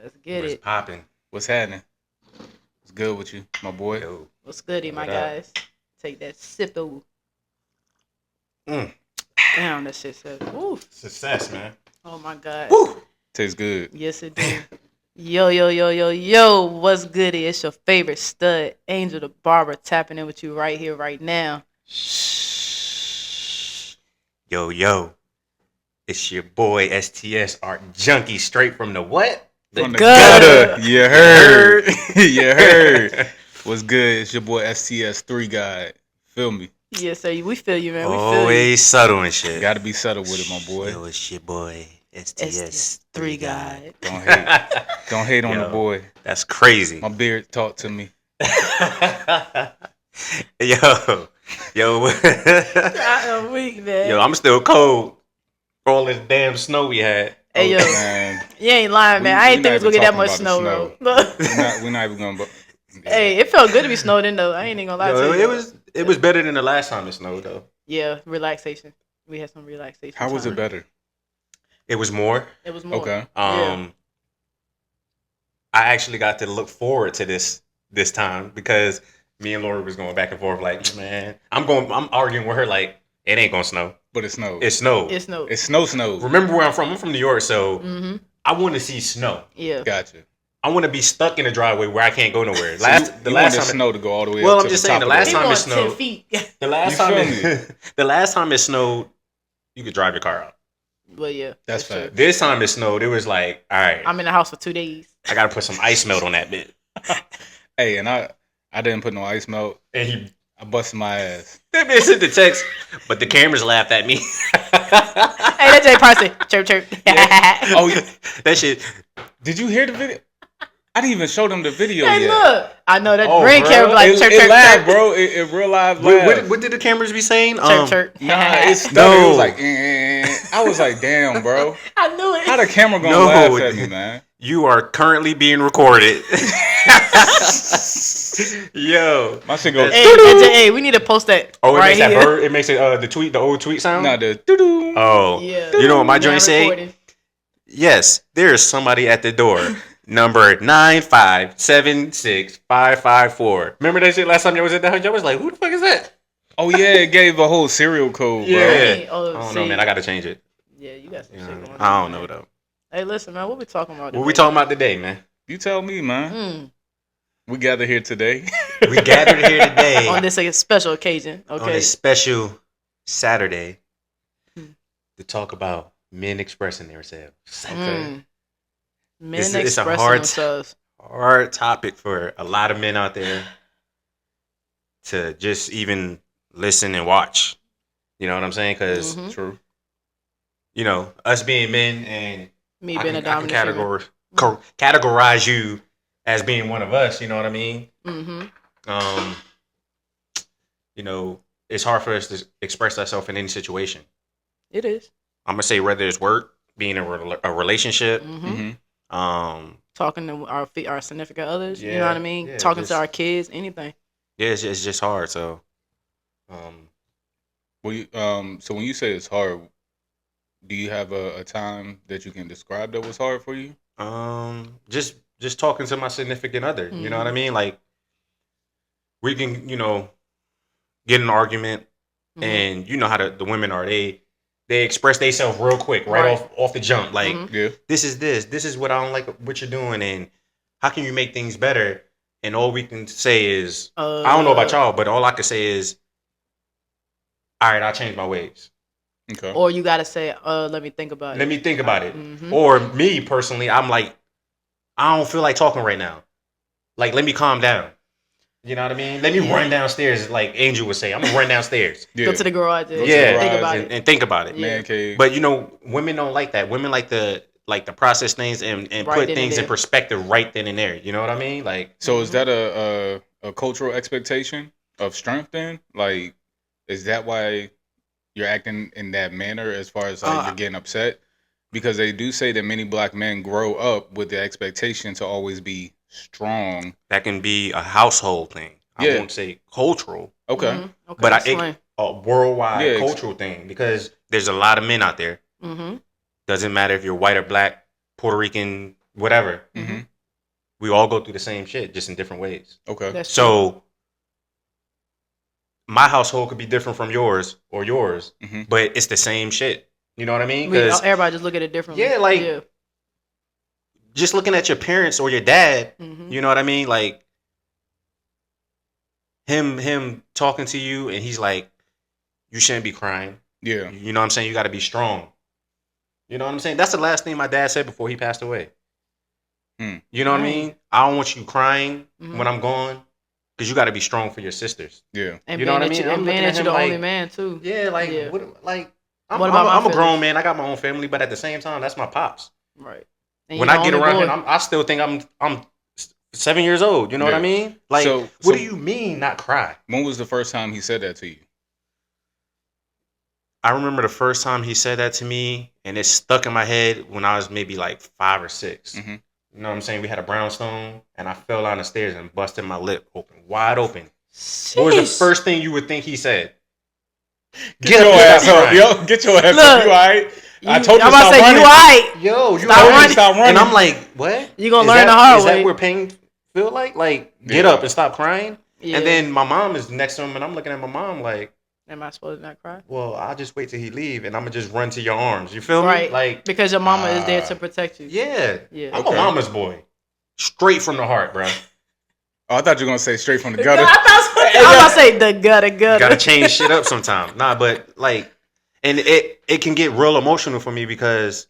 Let's get What's it. popping? What's happening? What's good with you, my boy? Yo. What's goody, my What up? guys? Take that sip though. Mm. Damn, that shit says. Ooh. Success, man. Oh my god. Woo. Tastes good. Yes, it do. Yo. What's goody? It's your favorite stud, Angel Da Barber, tapping in with you right here, right now. Shh. Yo. It's your boy STS Art Junky, straight from the what? From the gutter. gutter. You heard. You heard. What's good? It's your boy STS 3 guy. Feel me? Yes, sir. We feel you, man. We feel Always subtle and shit. Gotta be subtle with it, my boy. Yo, it's your boy you. STS 3 3 guy. Don't hate. Don't hate on Yo. the boy. That's crazy. My beard talked to me. Yo. I'm weak, man. Yo, I'm still cold for all this damn snow we had. Hey, yo. Man, You ain't lying, man. I ain't think it was gonna get that much snow, bro. bro. we're not even gonna. Hey, it felt good to be snowed in, though. I ain't even gonna lie to you. It was better than the last time it snowed though. Yeah, relaxation. We had some relaxation. How was time. it better? It was more. It was more. Okay. Yeah. I actually got to look forward to this time because me and Laura was going back and forth like, man, I'm arguing with her like it ain't gonna snow. But it snowed. It snowed. It snowed. It's snow. Remember where I'm from? I'm from New York, so Mm-hmm. I want to see snow. Yeah. Gotcha. I want to be stuck in the driveway where I can't go nowhere. You want last the time, snow to go all the way Well, up I'm to just the saying, top the of last He time it wants snowed. 10 feet. the last You time, feel the last time it snowed, you could drive your car out. Well, yeah. That's for sure. fact. This time it snowed, it was like, all right, I'm in the house for 2 days. I gotta put some ice melt on that bit. Hey, and I didn't put no ice melt. And I busted my ass. that man sent the text, but the cameras laughed at me. Hey, that's Jay Parsley. Chirp. Oh, yeah. That shit. Did you hear the video? I didn't even show them the video Hey, yet. look. I know that Oh, ring bro. camera like it, chirp, it chirp, live, chirp. bro. It real live laugh. What did the cameras be saying? Chirp. Nah, it's stuck. No. It was like, I was like, damn, bro. I knew it. How the camera gonna No. laugh at me, man? You are currently being recorded. Yo. My shit goes. Hey, we need to post that Oh, it right makes that here. bird. It makes it the old tweet sound. Nah, the doo-doo. Oh, Yeah. You know what my Now joint say? recorded. Yes, there is somebody at the door. Number 9576554. Remember that shit last time y'all was at the house? Y'all was like, who the fuck is that? Oh yeah, it gave a whole serial code, bro. Yeah. Oh, I don't see. know, man. I gotta change it. Yeah, you got some You shit know, going on. I don't know though. Hey, listen, man. What we talking about What we talking about today, man? You tell me, man. Mm. We gather here today. We gathered here today On this special occasion, on okay? this special Saturday Hmm. to talk about men expressing themselves. Mm. Men It's a expressing hard themselves. Hard topic for a lot of men out there to just even listen and watch. You know what I'm saying? Because Mhm. True. you know, us being men and Me I being can, a dominant categorize you as being one of us. You know what I mean? Mm-hmm. You know, it's hard for us to express ourselves in any situation. It is. I'm gonna say whether it's work, being in a relationship, Mm-hmm. Mm-hmm. Talking to our significant others. You know Yeah, what I mean? yeah, Talking just- to our kids, anything. yeah, it's just hard. So, Well, so when you say it's hard, do you have a time that you can describe that was hard for you? just talking to my significant other. You know what I mean? Like, we can, get in an argument, Mhm. and you know how the women are. They express themselves real quick, right. off the jump. Like, Mhm. Yeah. this is what I don't like what you're doing, and how can you make things better? And all we can say is, I don't know about y'all, but all I can say is, all right, I'll change my ways. Okay. Or you gotta say, let me think about it. Let me think about it. Mhm. Or me personally, I'm like, I don't feel like talking right now. Like, let me calm down. You know what I mean? Let me run downstairs, like Angel would say. I'm gonna run downstairs. Yeah. Go to the garage. Go to Yeah. the Think garage about and, it. and think about it. Yeah. Man cave. But women don't like that. Women like to process things and Right put then and things in there. perspective right then and there. You know what I mean? Like, So is that a cultural expectation of strength then? Like, is that why you're acting in that manner as far as like you're getting upset? Because they do say that many black men grow up with the expectation to always be strong. that can be a household thing. I Yeah. won't say cultural, Okay. Mhm. Okay, but explain. a worldwide Yeah, cultural thing, because there's a lot of men out there. Mm-hmm. Doesn't matter if you're white or black, Puerto Rican, whatever. Mm-hmm. We all go through the same shit, just in different ways. Okay. That's So my household could be different from yours or yours, but it's the same shit. You know what I mean? Because everybody just look at it differently. Yeah, like just looking at your parents or your dad. You know what I mean? Like him talking to you, and he's like, "You shouldn't be crying." Yeah. You know what I'm saying? You got to be strong. You know what I'm saying? That's the last thing my dad said before he passed away. You know what I mean? I don't want you crying when I'm gone, because you got to be strong for your sisters. Yeah. And you know what I mean? And being that you're the only man too. Yeah, like I'm a my grown man. I got my own family, but at the same time, that's my pops. Right. And When I get around him, I still think I'm 7 years old. You know what I mean? Like, so, what do you mean not cry? When was the first time he said that to you? I remember the first time he said that to me, and it stuck in my head when I was maybe like 5 or 6. You know what I'm saying? We had a brownstone, and I fell down the stairs and busted my lip open, wide open. Jeez. What was the first thing you would think he said? Get your ass up, yo! Get your ass up. You alright? I told you to stop running. You alright? Yo, you stop running. Stop running. And I'm like, what? You gonna learn the hard way? Is that where pain feel like? Like, get up and stop crying. Yeah. And then my mom is next to him, and I'm looking at my mom like, am I supposed to not cry? Well, I'll just wait till he leave, and I'm gonna just run to your arms. You feel me? Right. Like, because your mama is there to protect you. Yeah. I'm a mama's boy, straight from the heart, bro. Oh, I thought you were gonna say straight from the gutter. I was about to say the gutter. Gotta change shit up sometime. Nah, but like, and it can get real emotional for me because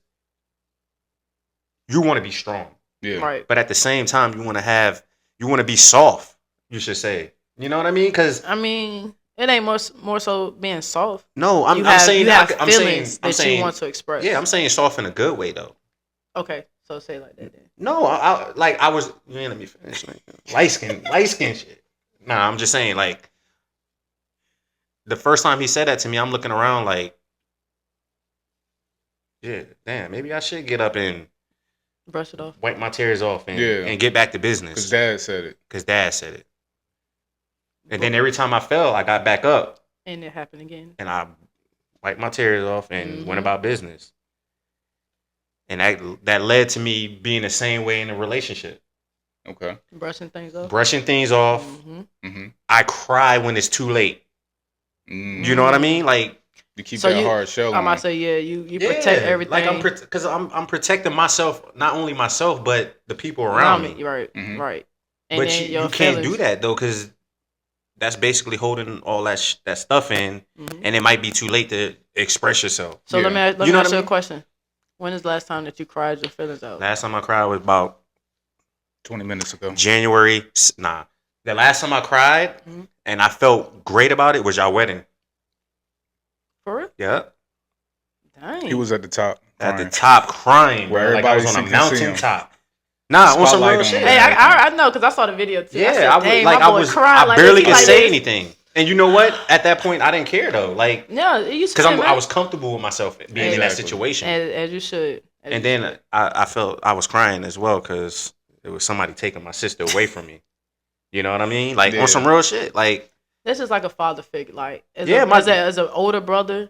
you want to be strong. Yeah. Right. But at the same time, you want to be soft. You should say. You know what I mean? Because it ain't more so being soft. No, I'm saying you have feelings that you want to express. Yeah, I'm saying soft in a good way though. Okay, so say it like that then. No, I was. Man, let me finish. Light skin shit. Nah, I'm just saying like. The first time he said that to me, I'm looking around like, yeah, damn, maybe I should get up and brush it off, wipe my tears off, and get back to business. Because Dad said it. And then every time I fell, I got back up. And it happened again. And I wiped my tears off and went about business. And that led to me being the same way in a relationship. Okay. Brushing things off. I cry when it's too late. You know what I mean? Like, you keep that hard shell. I might say, you protect everything. Like because I'm protecting myself, not only myself, but the people around me. Right, right. And but you can't do that though, because that's basically holding all that stuff in, and it might be too late to express yourself. So let me ask you a question. When is the last time that you cried your feelings out? Last time I cried was about 20 minutes ago. January. Nah. The last time I cried and I felt great about it was y'all wedding. For real? Yeah. Dang. He was at the top. At the top crying. Where like I was on a mountain top. Nah, on some real shit. Hey, I know because I saw the video too. Yeah, I barely could say anything. And you know what? At that point, I didn't care though. Like, no, because I was comfortable with myself being in that situation. As you should. And then I felt I was crying as well because it was somebody taking my sister away from me. You know what I mean? Like on some real shit. Like, this is like a father figure. Like, as an older brother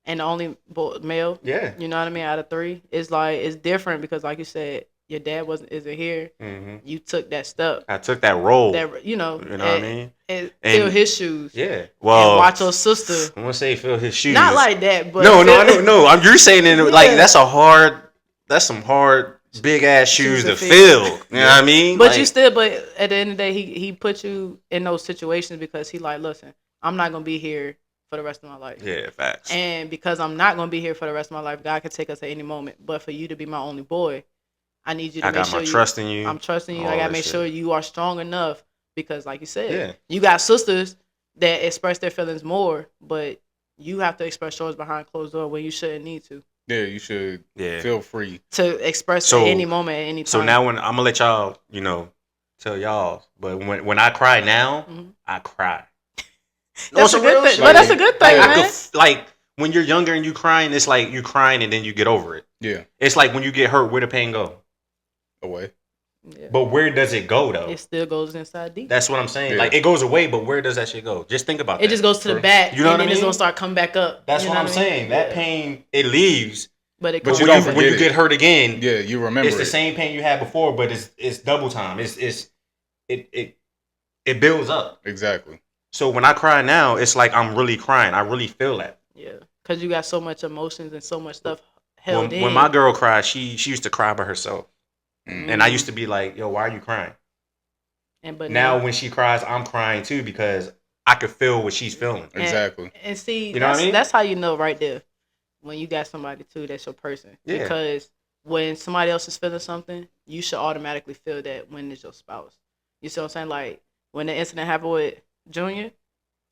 and the only male. Yeah. You know what I mean? Out of 3, it's like it's different because, like you said, your dad isn't here. You took that step. I took that role. You know what I mean? And fill his shoes. Yeah. Well, and watch your sister. I'm gonna say fill his shoes. Not like that, but no. You're saying it like that's some hard big ass shoes to fill. You know what I mean? But but at the end of the day, he put you in those situations because he like, listen, I'm not gonna be here for the rest of my life. Yeah, facts. And because I'm not gonna be here for the rest of my life, God can take us at any moment. But for you to be my only boy, I need you to make sure trust in you. I'm trusting you. I gotta make sure you are strong enough because, like you said, you got sisters that express their feelings more, but you have to express yours behind closed door when you shouldn't need to. Yeah, you should feel free to express at any moment, at any time. So now when I'm gonna let y'all, tell y'all, but when I cry now, I cry. That's a good thing. But that's a good thing, man. Like when you're younger and you crying, it's like you crying and then you get over it. Yeah. It's like when you get hurt, where the pain go? Away. Yeah. But where does it go though? It still goes inside deep. That's what I'm saying. Yeah. Like it goes away, but where does that shit go? Just think about that. It just goes to the back. You know what I mean? And then it's gonna start coming back up. That's what I'm saying. That pain, it leaves, But it when you get hurt again, yeah, you remember it's the same pain you had before, but it's double time. It builds up. Exactly. So when I cry now, it's like I'm really crying. I really feel that. Yeah, because you got so much emotions and so much stuff held in. When my girl cried, she used to cry by herself, and I used to be like, "Yo, why are you crying?" But now when she cries, I'm crying too because I could feel what she's feeling. Exactly. And see, you know what I mean? That's how you know right there when you got somebody too that's your person. Yeah. Because when somebody else is feeling something, you should automatically feel that when it's your spouse. You see what I'm saying? Like when the incident happened with Junior,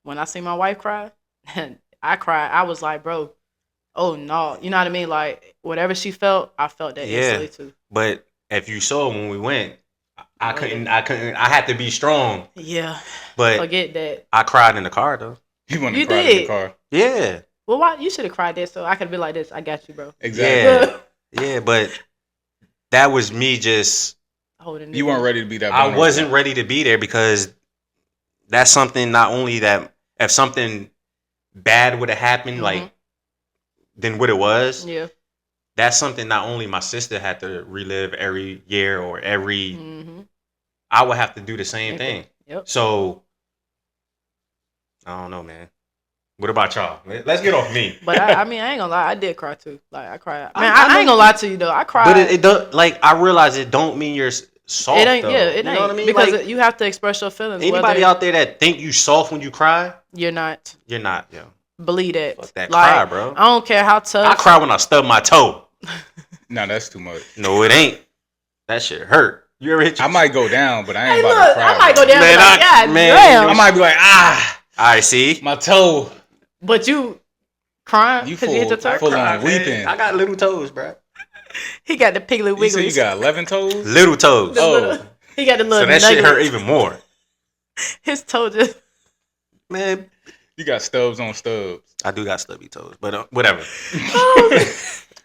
when I seen my wife cry, I cried. I was like, bro, oh no, you know what I mean? Like whatever she felt, I felt that instantly too. But if you saw when we went, I couldn't. I had to be strong. Yeah. But forget that. I cried in the car though. You want to cry in the car? Yeah. Well, why you should have cried there so I could be like this. I got you, bro. Exactly. Yeah, but that was me just holding. You weren't ready to be that. I wasn't ready to be there because that's something. Not only that, if something bad would have happened, like than what it was. Yeah. That's something not only my sister had to relive every year or every. I would have to do the same thing. Yep. So I don't know, man. What about y'all? Let's get off me. But I mean, I ain't gonna lie. I did cry too. Like I cried. I mean, I ain't gonna lie to you though. I cried. But it don't. Like I realize it don't mean you're soft. It ain't. Though. Yeah, it ain't. You know what I mean? Because like, you have to express your feelings. Anybody out there that think you soft when you cry? You're not. You're not, yo. Believe that. Fuck that like, cry, bro. I don't care how tough. I cry when I stub my toe. No, that's too much. No, it ain't. That shit hurt. You ever hit? I might go down, but I ain't about to cry. I might go down, man, but damn. I might be like, ah. All right, see my toe. But you crying? You full on weeping. I got little toes, bro. He got the piggly wigglies. You said you got 11 toes? Little toes. He got the little. So that shit hurt even more. His toe just. Man. You got stubs on stubs. I do got stubby toes, but whatever.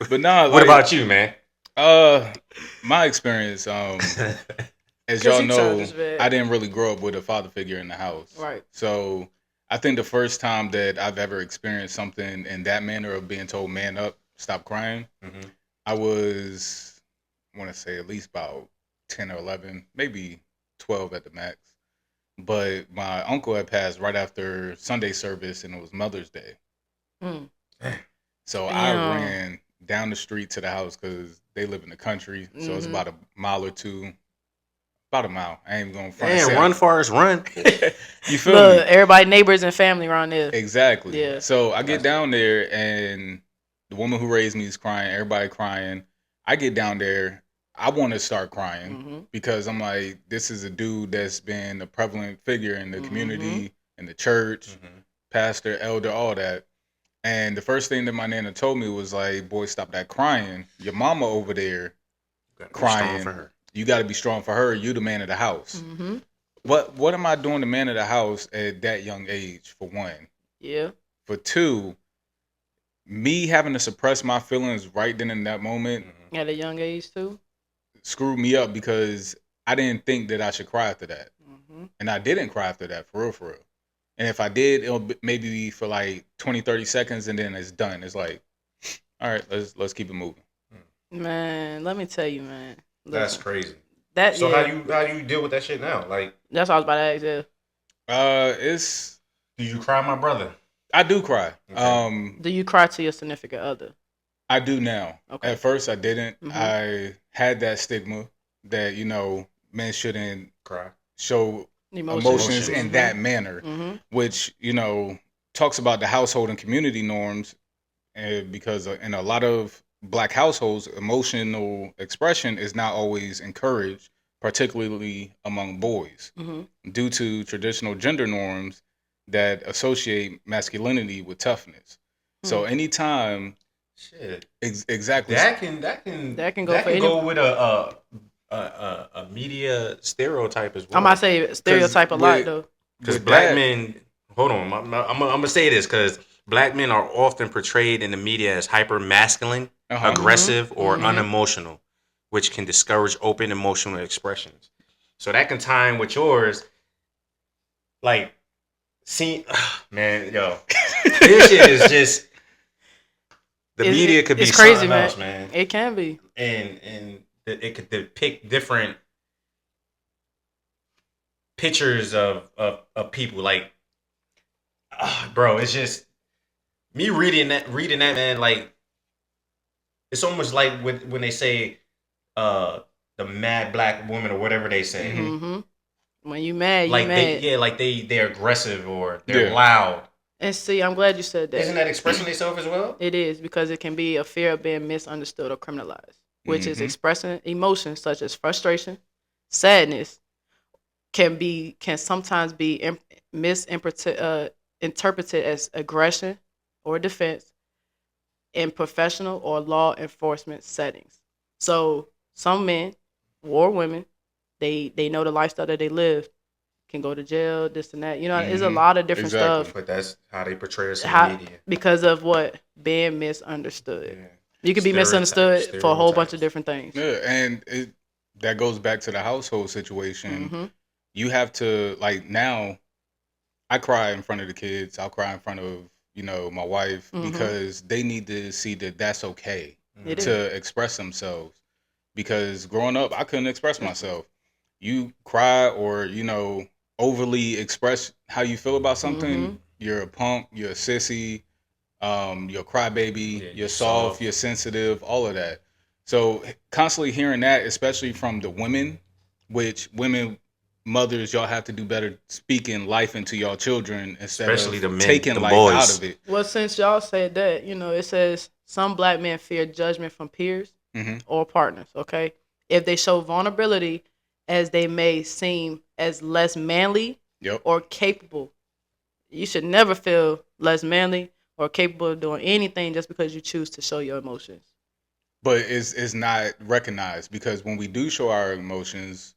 But nah, like, what about you, man? My experience, as y'all know, I didn't really grow up with a father figure in the house. Right. So I think the first time that I've ever experienced something in that manner of being told, man up, stop crying, I was, I want to say at least about 10 or 11, maybe 12 at the max. But my uncle had passed right after Sunday service, and it was Mother's Day. So I ran down the street to the house because they live in the country. So it's about a mile or two. About a mile. I ain't going to front. Damn, run Forrest, run. You feel me? Everybody, neighbors and family around there. Exactly. Yeah. So I get down there, and the woman who raised me is crying. Everybody crying. I get down there. I want to start crying because I'm like, this is a dude that's been a prevalent figure in the community, in the church, pastor, elder, all that. And the first thing that my nana told me was like, boy, stop that crying. Your mama over there crying. You got to be strong for her. You the man of the house. What am I doing the man of the house at that young age, for one? Yeah. For two, me having to suppress my feelings right then in that moment. At a young age too? Screwed me up because I didn't think that I should cry after that. And I didn't cry after that, for real. And if I did, it'll maybe be for like 20, 30 seconds and then it's done. It's like, all right, let's keep it moving. Man, let me tell you, man. Listen, that's crazy. So how do you deal with that shit now? Like, that's what I was about to ask you. Do you cry, my brother? I do cry. Okay. Do you cry to your significant other? I do now. Okay. At first I didn't. I had that stigma that, men shouldn't show emotions in that manner, which, talks about the household and community norms, because in a lot of Black households, emotional expression is not always encouraged, particularly among boys, due to traditional gender norms that associate masculinity with toughness. So anytime... Shit. Exactly. That can go with a media stereotype as well. I'm about to say stereotype a lot though. Because black men, hold on, I'm gonna say this because black men are often portrayed in the media as hyper masculine, aggressive, or unemotional, which can discourage open emotional expressions. So that can tie in with yours. Like, man, yo, this shit is just. The media could be crazy, something else, man. It can be, and it could depict different pictures of people. Like, bro, it's just me reading that, man. Like, it's almost like when they say the mad black woman or whatever they say. Mm-hmm. When you mad, like mad. they're aggressive or they're loud. And see, I'm glad you said that. Isn't that expressing themselves as well? It is, because it can be a fear of being misunderstood or criminalized, which is expressing emotions such as frustration, sadness, can sometimes be misinterpreted as aggression or defense in professional or law enforcement settings. So some men or women, they know the lifestyle that they live, can go to jail, this and that. You know, there's a lot of different stuff. But that's how they portray us in the media. Because of what? Being misunderstood. Yeah. You can be misunderstood for a whole bunch of different things. Yeah, and that goes back to the household situation. Mm-hmm. You have to, like, now, I cry in front of the kids. I'll cry in front of, my wife, because they need to see that that's okay to express themselves. Because growing up, I couldn't express myself. You cry or, overly express how you feel about something, you're a punk, you're a sissy, you're a crybaby, you're soft, you're sensitive, all of that. So constantly hearing that, especially from the women, which women, mothers, y'all have to do better speaking life into y'all children instead of the men, taking the life boys out of it. Well, since y'all said that, it says some black men fear judgment from peers or partners, okay? If they show vulnerability, as they may seem as less manly or capable. You should never feel less manly or capable of doing anything just because you choose to show your emotions. But it's not recognized, because when we do show our emotions,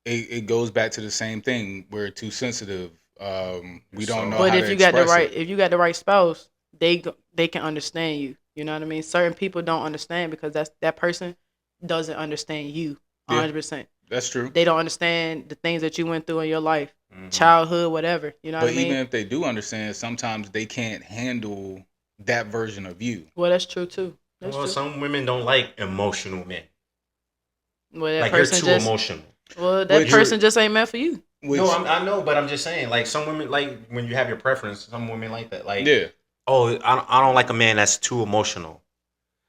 it goes back to the same thing. We're too sensitive. We don't know how to express it. If you got the right spouse, they can understand you. You know what I mean? Certain people don't understand because that person doesn't understand you 100%. That's true. They don't understand the things that you went through in your life, childhood, whatever. You know what I mean? But even if they do understand, sometimes they can't handle that version of you. Well, that's true too. Some women don't like emotional men. Well, like you're too emotional. Well, that person just ain't meant for you. No, I know, but I'm just saying, like, some women, like, when you have your preference, some women like that. Like, I don't like a man that's too emotional.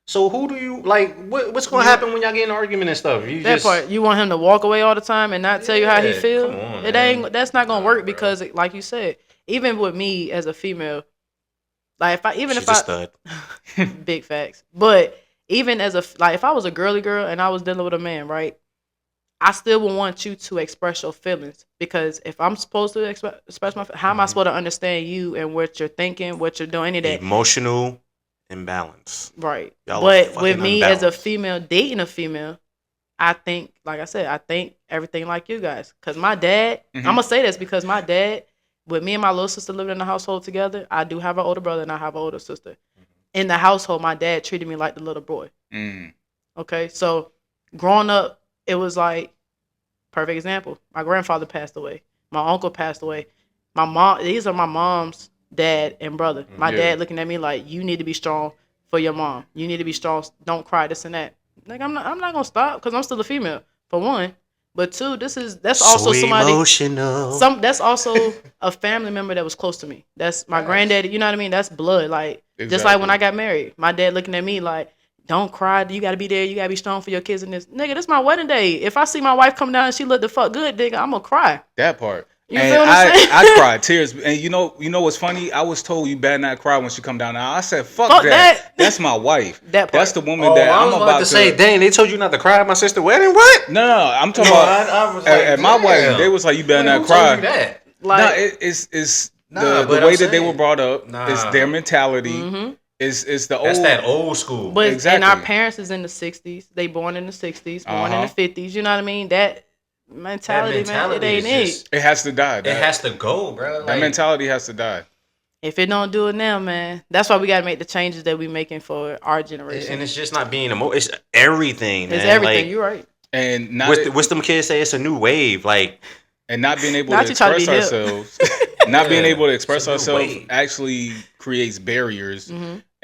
So who do you like? What's going to happen when y'all get in an argument and stuff? You want him to walk away all the time and not tell you how he feel? Come on, that's not gonna work, because, like you said, even with me as a female, like if I stud. Big facts. But even as if I was a girly girl and I was dealing with a man, right? I still would want you to express your feelings, because if I'm supposed to express my, how am I supposed to understand you and what you're thinking, what you're doing, any of that? Emotional imbalance. Right. But with me as a female dating a female, I think, like I said, everything like you guys. Because my dad, I'm going to say this because my dad, with me and my little sister living in the household together, I do have an older brother and I have an older sister. In the household, my dad treated me like the little boy. Okay. So growing up, it was like, perfect example. My grandfather passed away. My uncle passed away. My mom, these are my mom's dad and brother. My dad looking at me like, you need to be strong for your mom. You need to be strong. Don't cry, this and that. Like, I'm not gonna stop, because I'm still a female, for one. But two, that's also so somebody emotional. That's also a family member that was close to me. That's my granddaddy. You know what I mean? That's blood. Like, just like when I got married, my dad looking at me like, don't cry. You got to be there. You got to be strong for your kids and this. Nigga, this my wedding day. If I see my wife come down and she look the fuck good, nigga, I'm going to cry. That part. You feel what I'm saying? I cried tears. And you know what's funny? I was told you better not cry when she come down. Now I said, fuck that. That's my wife. That part. That's the woman that I'm about to say, dang, they told you not to cry at my sister's wedding? What? No, I'm talking about I was like, at my wedding. They was like, you better not cry. Told you that? Like, it's the way that they were brought up. It's their mentality. It's the old. That's that old school. But exactly. And our parents is in the 60s. They born in the 60s, born in the 50s. You know what I mean? That mentality, man, it ain't it. It has to die. It has to go, bro. That mentality has to die. If it don't do it now, man, that's why we got to make the changes that we making for our generation. And it's just not being it's everything, man. It's everything. Like, you're right. And what's them kids say? It's a new wave, like. And not being able to express ourselves, not being able to express ourselves actually creates barriers.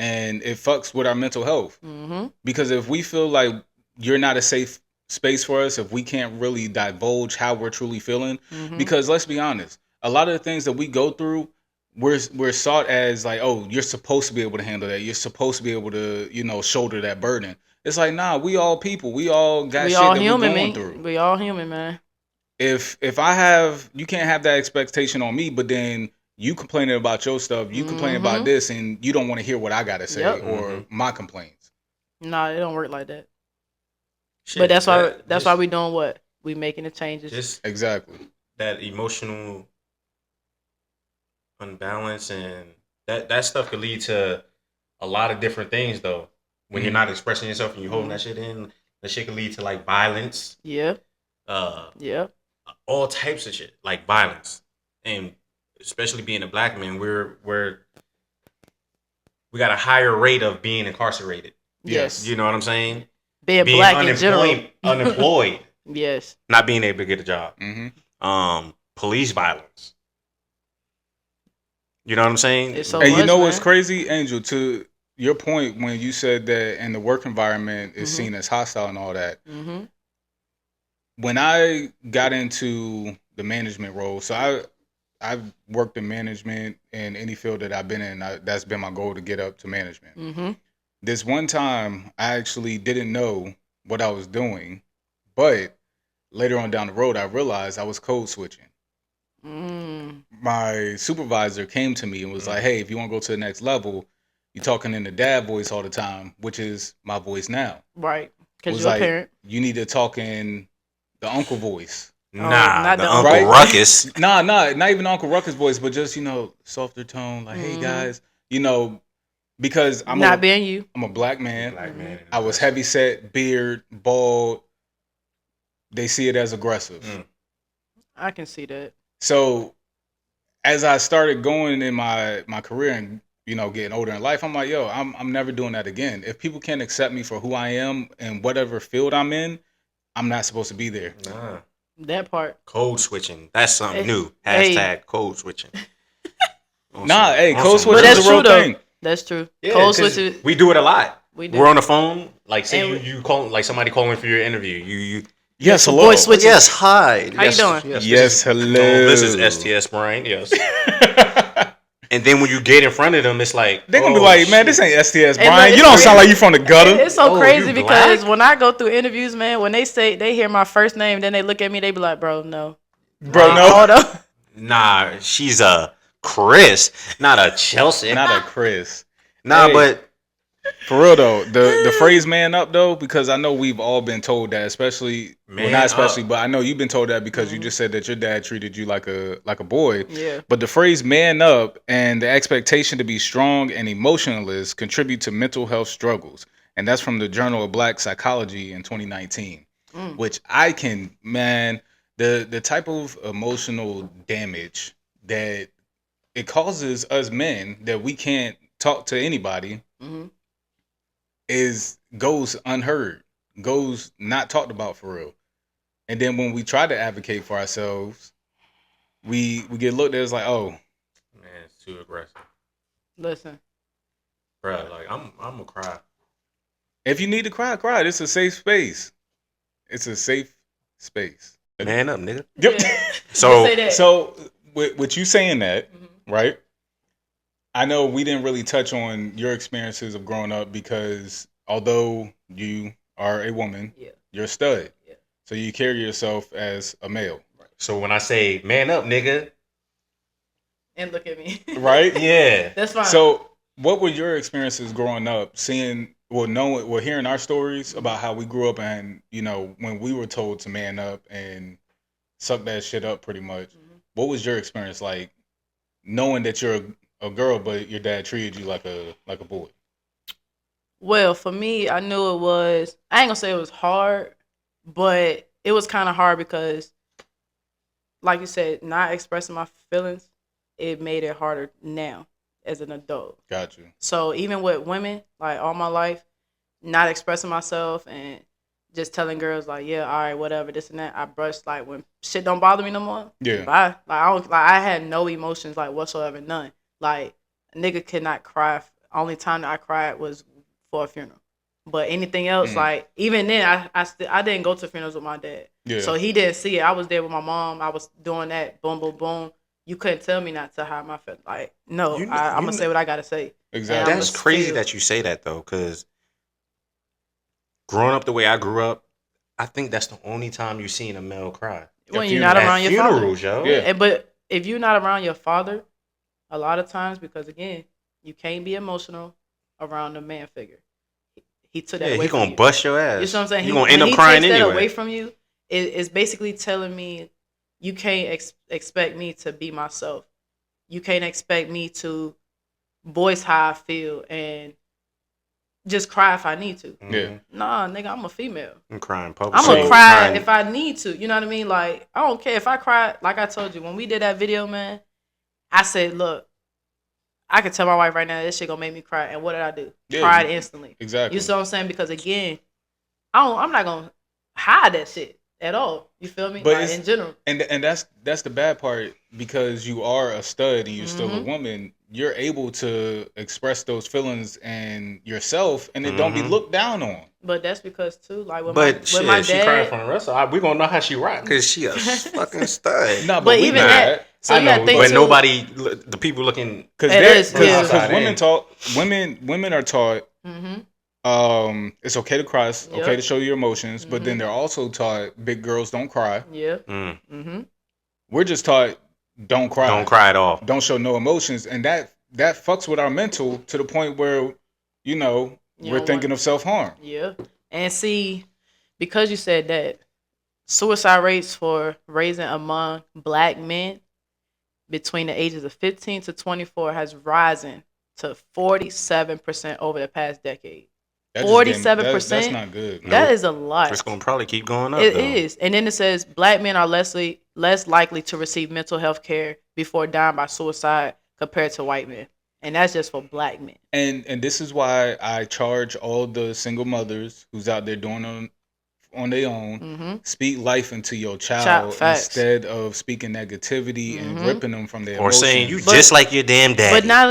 and it fucks with our mental health. Mm-hmm. Because if we feel like you're not a safe space for us, if we can't really divulge how we're truly feeling, because let's be honest, a lot of the things that we go through, we're sought as like, oh, you're supposed to be able to handle that. You're supposed to be able to, shoulder that burden. It's like, nah, we all people. We all got shit that we're going through. We all human, man. If you can't have that expectation on me, but then you complaining about your stuff, you complaining about this, and you don't want to hear what I gotta say or my complaints. Nah, it don't work like that. Shit, but that's why we doing what? We making the changes. Exactly. That emotional unbalance and that stuff could lead to a lot of different things though. When you're not expressing yourself and you're holding that shit in, that shit could lead to like violence. Yeah. Yeah. All types of shit, like violence. And especially being a black man, we got a higher rate of being incarcerated. Yes. You know what I'm saying? Being black in general. Unemployed. Yes. Not being able to get a job. Police violence. You know what I'm saying? It's so and much, you know man. what's crazy, Angel, to your point when you said that in the work environment is seen as hostile and all that. When I got into the management role, so I've worked in management in any field that I've been in. That's been my goal to get up to management. This one time, I actually didn't know what I was doing, but later on down the road, I realized I was code switching. My supervisor came to me and was like, hey, if you want to go to the next level, you're talking in the dad voice all the time, which is my voice now. Right. Because you're a parent. You need to talk in the uncle voice. Not the Uncle Ruckus. Nah, not even Uncle Ruckus voice, but just, softer tone. Like, hey, guys, because I'm a black man. I was heavy set, beard, bald. They see it as aggressive. I can see that. So as I started going in my career and, getting older in life, I'm like, yo, I'm never doing that again. If people can't accept me for who I am and whatever field I'm in, I'm not supposed to be there. Nah. That part. Code switching. That's something new. Hashtag code switching. Code switching is a real thing. That's true. Yeah, code switching. We do it a lot. We're on the phone. Like, say you call, like somebody calling for your interview. You Yes, hello. Voice switching. Yes, hi. How you doing? Yes, hello. This is STS Brian. Yes. And then when you get in front of them, it's like they're gonna be like, man, this ain't STS Brian. Look, you don't sound like you from the gutter. It's so crazy because when I go through interviews, man, when they hear my first name, then they look at me, they be like, bro, no. Hold up. Nah, she's a Chris, not a Chelsea. Not a Chris. Nah, but for real though, the phrase "man up" though, because I know we've all been told that, but I know you've been told that because you just said that your dad treated you like a boy. Yeah. But the phrase "man up" and the expectation to be strong and emotionless contribute to mental health struggles, and that's from the Journal of Black Psychology in 2019. Which I can, man, the type of emotional damage that it causes us men that we can't talk to anybody. Goes unheard, goes not talked about for real. And then when we try to advocate for ourselves, we get looked at as like, oh, man, it's too aggressive. Listen, bro, like I'm gonna cry. If you need to cry, cry. It's a safe space. It's a safe space. Man up, nigga. Yep. Yeah. So with you saying that, right? I know we didn't really touch on your experiences of growing up because although you are a woman, you're a stud. Yeah. So you carry yourself as a male. Right. So when I say man up, nigga. And look at me. Right? Yeah. That's fine. So what were your experiences growing up, hearing our stories about how we grew up and, when we were told to man up and suck that shit up pretty much. What was your experience like knowing that you're a girl, but your dad treated you like a boy? Well, for me, I knew it was, I ain't gonna say it was hard, but it was kind of hard because, like you said, not expressing my feelings, it made it harder now as an adult. Got you. So even with women, like all my life, not expressing myself and just telling girls like, yeah, all right, whatever, this and that, I brushed, like when shit don't bother me no more. Yeah. Bye. I had no emotions like whatsoever, none. Like, a nigga could not cry only time that I cried was for a funeral. But anything else, like even then, I didn't go to funerals with my dad. Yeah. So he didn't see it. I was there with my mom. I was doing that. Boom, boom, boom. You couldn't tell me not to hide my feelings. Like, no, I'm gonna say what I gotta say. Exactly. That's crazy that you say that though, because growing up the way I grew up, I think that's the only time you've seen a male cry. When you're not around your funerals, father. yo. Yeah. But if you're not around your father, a lot of times, because again, you can't be emotional around a man figure. He took that away from you. He gonna bust your ass. You know what I'm saying? He gonna end up crying anyway. He takes that away from you. It's basically telling me you can't expect me to be myself. You can't expect me to voice how I feel and just cry if I need to. Yeah. Nah, nigga, I'm a female. I'm crying public. I'm gonna cry if I need to. You know what I mean? Like, I don't care if I cry. Like I told you, when we did that video, man, I said, look, I could tell my wife right now this shit gonna make me cry. And what did I do? Cried instantly. Exactly. You see what I'm saying? Because again, I'm not gonna hide that shit at all. You feel me? But like, in general. And that's the bad part, because you are a stud and you're still a woman. You're able to express those feelings and yourself, and it don't be looked down on. But that's because too, like when my dad, she crying from the rest of us, we gonna know how she rock because she a fucking stud. No, but even that. So you gotta think but too, nobody, the people looking, because women are taught. It's okay to cry. It's okay to show your emotions, but then they're also taught big girls don't cry. Yeah. We're just taught don't cry. Don't cry at all. Don't show no emotions, and that fucks with our mental to the point where we're thinking of self-harm. Yeah, and see, because you said that, suicide rates for raising among black men between the ages of 15 to 24 has risen to 47% over the past decade. 47%. That's not good. That is a lot. It's gonna probably keep going up. It is, and then it says black men are less likely to receive mental health care before dying by suicide compared to white men, and that's just for black men. And this is why I charge all the single mothers who's out there doing on their own, speak life into your child instead of speaking negativity and ripping them from their emotions. Or saying you just like your damn daddy. But not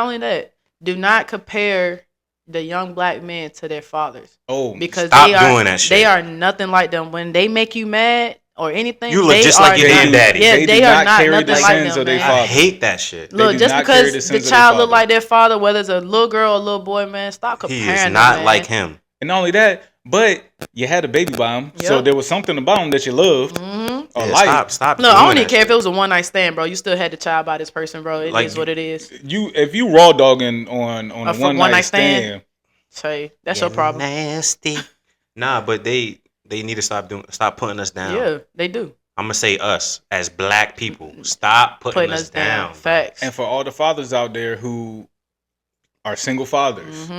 only that, do not compare the young black men to their fathers. Oh, because stop doing that shit. They are nothing like them. When they make you mad or anything, you look just like your damn daddy. Yeah, they are not nothing like them, man. I hate that shit. Look, just because the child look like their father, whether it's a little girl or a little boy, man, stop comparing them. He is not like him. And not only that, but you had a baby by him, so there was something about him that you loved. Or stop. Look, I don't even care if it was a one night stand, bro. You still had the child by this person, bro. It is what it is. If you raw dogging on a one night stand, say that's your problem. Nasty. Nah, but they need to stop putting us down. Yeah, they do. I'm gonna say us as black people. Stop putting us down. Facts. And for all the fathers out there who are single fathers,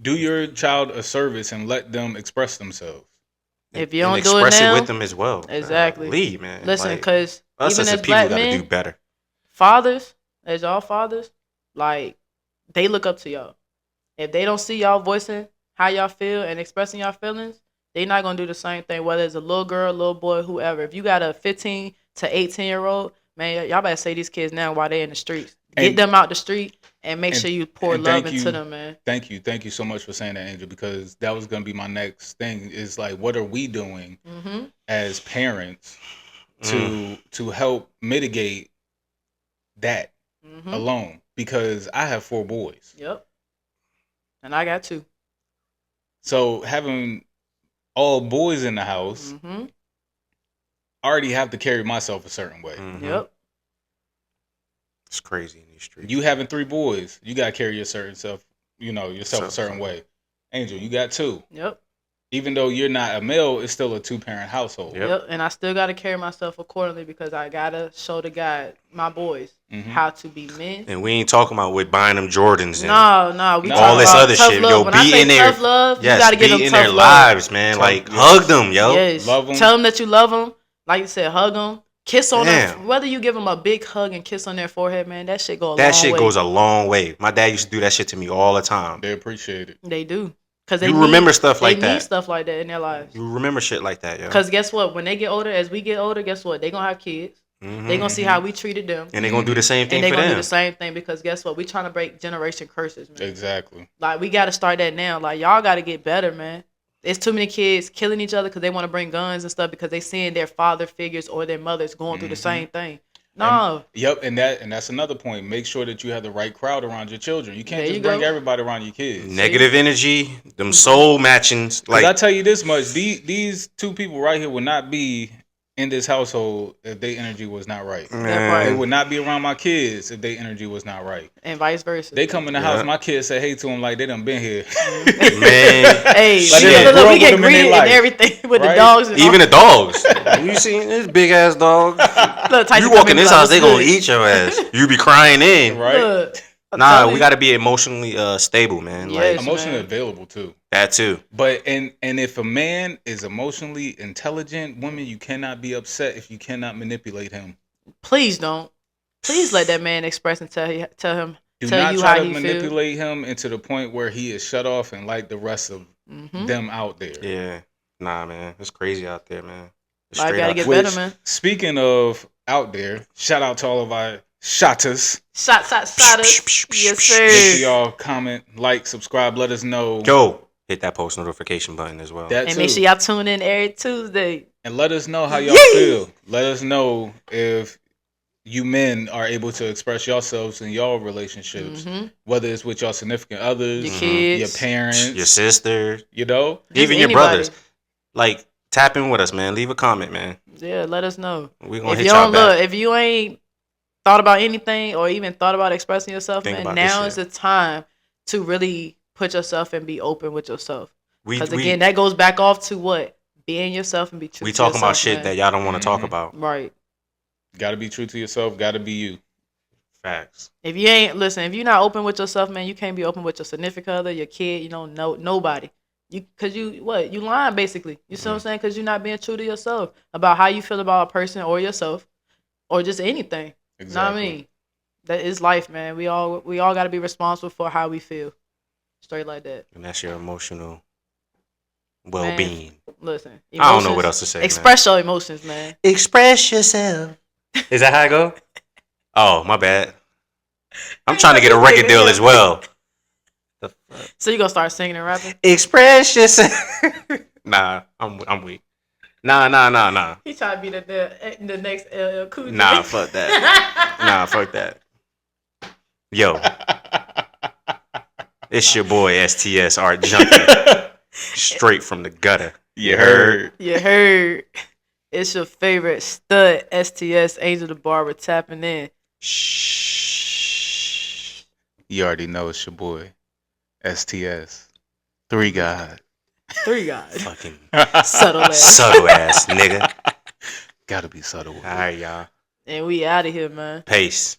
do your child a service and let them express themselves. If you don't do it express now, it with them as well. Exactly. Leave, man. Listen, because us even as as people black gotta men, do better. Fathers, as y'all fathers, like they look up to y'all. If they don't see y'all voicing how y'all feel and expressing y'all feelings, they not gonna do the same thing. Whether it's a little girl, little boy, whoever. If you got a 15 to 18-year-old, man, y'all better say these kids now while they're in the streets. Get them out the street and make sure you pour love into them, man. Thank you so much for saying that, Angel, because that was gonna be my next thing. Is like, what are we doing as parents to help mitigate that alone? Because I have 4 boys. Yep. And I got 2. So having all boys in the house, I already have to carry myself a certain way. Yep. It's crazy in these streets. You having 3 boys, you gotta carry yourself a certain way. Angel, you got 2. Yep. Even though you're not a male, it's still a 2-parent household. Yep. And I still gotta carry myself accordingly because I gotta show the guy, my boys, how to be men. And we ain't talking about with buying them Jordans and we all this other shit. Love. Yo, when be in their tough love, you gotta give them in tough their love. lives, man. Like hug them, yo. Yes. Love them. Tell them that you love them. Like you said, hug them. Kiss on them. Whether you give them a big hug and kiss on their forehead, man, that shit goes a long way. That shit goes a long way. My dad used to do that shit to me all the time. They appreciate it. They do. Cause they remember stuff like that. They need stuff like that in their lives. You remember shit like that, yo. Because guess what? When they get older, as we get older, guess what? They gonna have kids. They're gonna see how we treated them, and they're gonna do the same thing. And they're for gonna them. do the same thing because guess what? We trying to break generation curses, man. Exactly. Like we got to start that now. Like y'all got to get better, man. There's too many kids killing each other because they want to bring guns and stuff because they seeing their father figures or their mothers going through the same thing. No. And that's another point. Make sure that you have the right crowd around your children. You can't just bring everybody around your kids. Negative energy, them soul matchings. Like I tell you this much, these two people right here would not be in this household if their energy was not right. They would not be around my kids if their energy was not right. And vice versa. They come in the house, my kids say hey to them like they done been here. Man. Hey, like we get greeted and everything with the dogs. And even the dogs. You seen this big ass dog? You walk in this house, they gonna eat your ass. You be crying in. Right? Look, nah, we gotta be emotionally stable, man. Yes, like emotionally available too. That too. But and if a man is emotionally intelligent, women, you cannot be upset if you cannot manipulate him. Please don't. Please let that man express and tell him. Do tell not you try how to he manipulate him into the point where he is shut off and like the rest of them out there. Yeah. Nah, man. It's crazy out there, man. I gotta get better, man. Speaking of out there, shout out to all of our shotters. Shotters. Yes, sir. Make sure y'all comment, like, subscribe, let us know. Yo, hit that post notification button as well. And make sure y'all tune in every Tuesday. And let us know how y'all feel. Let us know if you men are able to express yourselves in y'all relationships, whether it's with your significant others, your kids, your parents, your sister, even your brothers. Like, tap in with us, man. Leave a comment, man. Yeah, let us know. We're gonna hit y'all back. If you ain't thought about anything or even thought about expressing yourself, man, now is the time to really put yourself and be open with yourself. Because again, that goes back off to what? Being yourself and be true to yourself. We talking about shit that y'all don't want to talk about. Right. Got to be true to yourself. Got to be you. Facts. If you ain't, if you're not open with yourself, man, you can't be open with your significant other, your kid, nobody. You lying basically. You see what I'm saying? Because you're not being true to yourself about how you feel about a person or yourself or just anything. Exactly. You know what I mean? That is life, man. We all got to be responsible for how we feel. Straight like that. And that's your emotional well-being. Man, listen. I don't know what else to say. Express your emotions, man. Express yourself. Is that how I go? Oh, my bad. I'm trying to get a record deal as well. So you gonna start singing and rapping? Express yourself. Nah, I'm weak. Nah. He trying to be the next LL Cool J. Nah, fuck that. Yo, it's your boy STS Art Junky, straight from the gutter. You heard. It's your favorite stud STS Angel Da Barber tapping in. Shh. You already know it's your boy. STS. 3 guys. Fucking subtle ass nigga. Gotta be subtle. All right, y'all. And we out of here, man. Peace.